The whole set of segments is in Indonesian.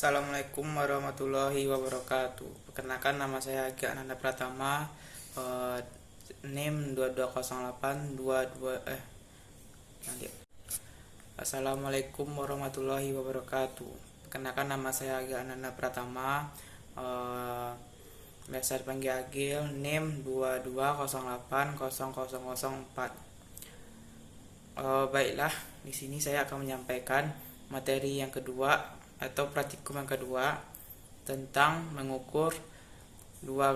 Assalamualaikum warahmatullahi wabarakatuh. Perkenalkan, nama saya Agi Ananda Pratama, NIM 220822 nanti. Assalamualaikum warahmatullahi wabarakatuh. Perkenalkan, nama saya Agi Ananda Pratama, biasa dipanggil Agil, NIM 22080004. Baiklah, di sini saya akan menyampaikan materi yang kedua atau praktikum yang kedua tentang mengukur dua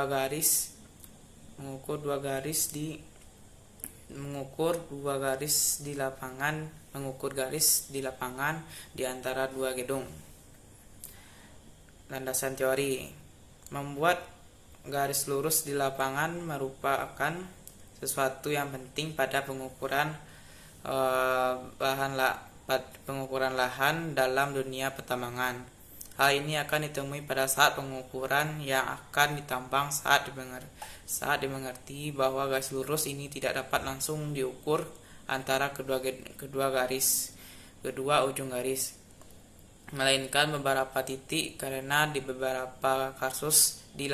garis di lapangan di antara dua gedung. Landasan teori: membuat garis lurus di lapangan merupakan sesuatu yang penting pada pengukuran lahan dalam dunia pertambangan. Hal ini akan ditemui pada saat pengukuran yang akan ditambang. Saat dimengerti bahwa garis lurus ini tidak dapat langsung diukur antara kedua ujung garis, melainkan beberapa titik, karena di beberapa kasus di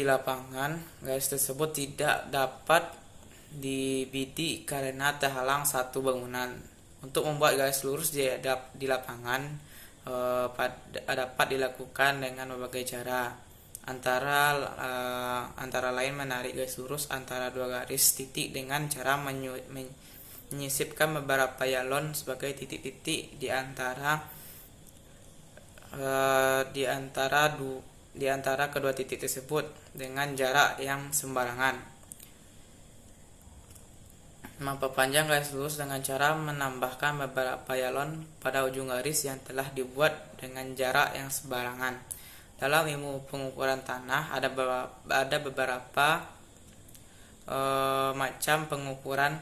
lapangan garis tersebut tidak dapat dibidik karena terhalang satu bangunan. Untuk membuat garis lurus di lapangan dapat dilakukan dengan berbagai cara, antara lain menarik garis lurus antara dua garis titik dengan cara menyisipkan beberapa yalon sebagai titik-titik di antara kedua titik tersebut dengan jarak yang sembarangan. Memperpanjang garis lurus dengan cara menambahkan beberapa yalon pada ujung garis yang telah dibuat dengan jarak yang sembarangan. Dalam ilmu pengukuran tanah ada beberapa macam pengukuran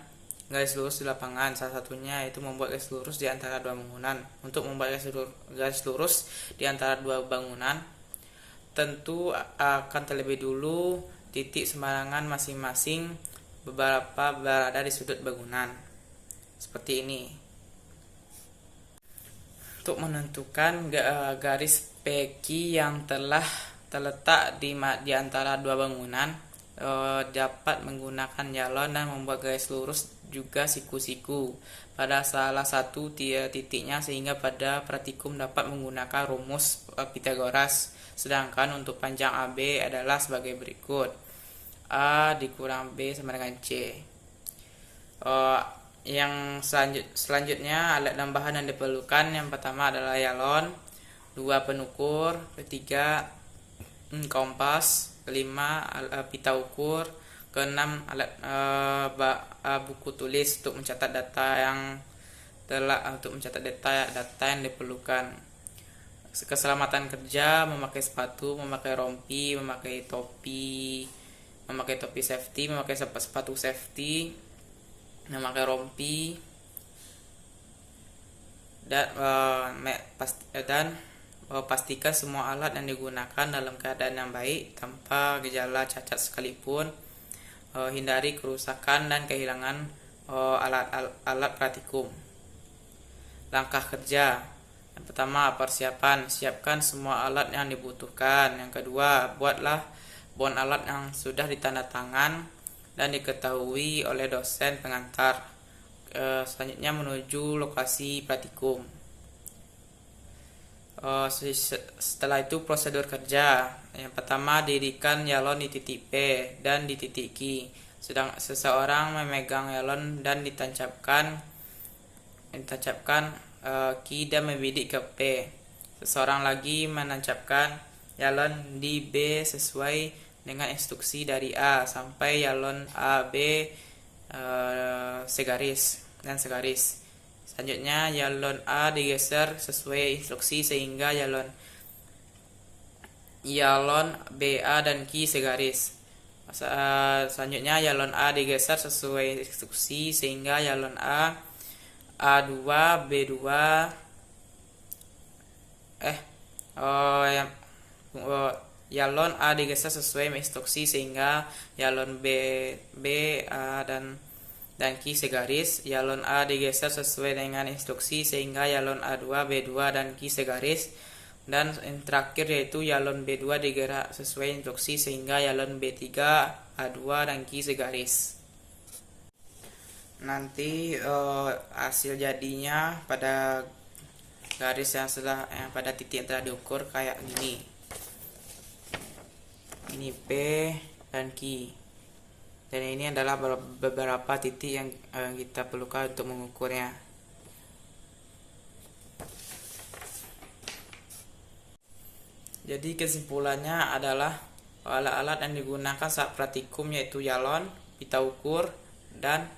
garis lurus di lapangan. Salah satunya yaitu membuat garis lurus di antara dua bangunan. Untuk membuat garis lurus di antara dua bangunan, tentu akan terlebih dulu titik sembarangan masing-masing beberapa berada di sudut bangunan, seperti ini. Untuk menentukan garis PQ yang telah terletak di antara dua bangunan, dapat menggunakan yalon dan membuat garis lurus juga siku-siku pada salah satu titiknya, sehingga pada praktikum dapat menggunakan rumus Pythagoras. Sedangkan untuk panjang AB adalah sebagai berikut: A dikurang B sama dengan C. Yang selanjutnya alat dan bahan yang diperlukan: yang pertama adalah yalon, 2 penukur, ketiga kompas, kelima pita ukur, keenam alat buku tulis untuk mencatat data yang diperlukan. Keselamatan kerja: memakai sepatu, memakai rompi, memakai topi safety, memakai sepatu safety, memakai rompi, dan pastikan semua alat yang digunakan dalam keadaan yang baik tanpa gejala cacat sekalipun. Hindari kerusakan dan kehilangan alat praktikum. Langkah kerja: yang pertama, persiapan: siapkan semua alat yang dibutuhkan. Yang kedua, buatlah bon alat yang sudah ditandatangan dan diketahui oleh dosen pengantar. Selanjutnya menuju lokasi praktikum. Setelah itu prosedur kerja: yang pertama, dirikan yalon di titik P dan di titik Q. Seseorang memegang yalon dan ditancapkan Q dan membidik ke P. Seseorang lagi menancapkan yalon di B sesuai dengan instruksi dari A sampai yalon AB segaris. Selanjutnya yalon A digeser sesuai instruksi sehingga yalon BA dan Q segaris. Selanjutnya yalon A digeser sesuai instruksi sehingga yalon A2 B2 yalon A digeser sesuai instruksi sehingga yalon B A dan dan Q segaris. Yalon A digeser sesuai dengan instruksi sehingga yalon A2, B2 dan Q segaris. Dan yang terakhir yaitu yalon B2 digerak sesuai instruksi sehingga yalon B3, A2 dan Q segaris. Nanti hasil jadinya pada garis yang pada titik yang telah diukur kayak gini. Ini P dan Q. Dan ini adalah beberapa titik yang kita perlukan untuk mengukurnya. Jadi kesimpulannya adalah alat-alat yang digunakan saat praktikum yaitu yalon, pita ukur, dan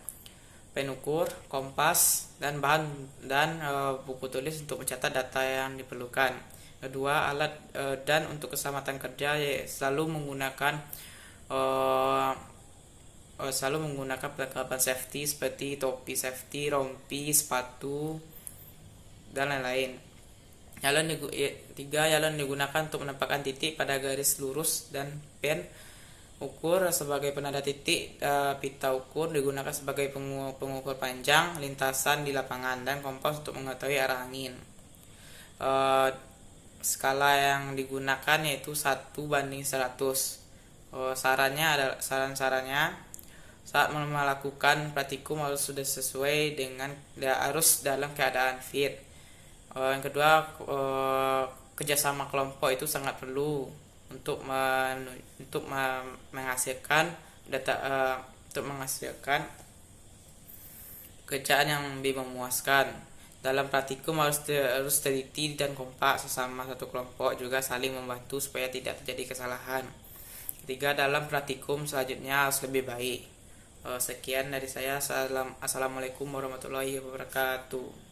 pen ukur, kompas, dan bahan dan buku tulis untuk mencatat data yang diperlukan. Kedua, alat dan untuk keselamatan kerja selalu menggunakan perlengkapan safety seperti topi safety, rompi, sepatu, dan lain-lain. Tiga, yalon digunakan untuk menempatkan titik pada garis lurus dan pen ukur sebagai penanda titik. Pita ukur digunakan sebagai pengukur panjang lintasan di lapangan, dan kompas untuk mengetahui arah angin. Skala yang digunakan yaitu 1:100. Saran-sarannya saat melakukan praktikum harus sudah sesuai dengan harus dalam keadaan fit. Yang kedua, kerjasama kelompok itu sangat perlu untuk menghasilkan data, untuk menghasilkan kerjaan yang lebih memuaskan. Dalam praktikum harus teliti dan kompak sesama satu kelompok, juga saling membantu supaya tidak terjadi kesalahan. Ketiga, dalam praktikum selanjutnya harus lebih baik. Sekian dari saya. Assalamualaikum warahmatullahi wabarakatuh.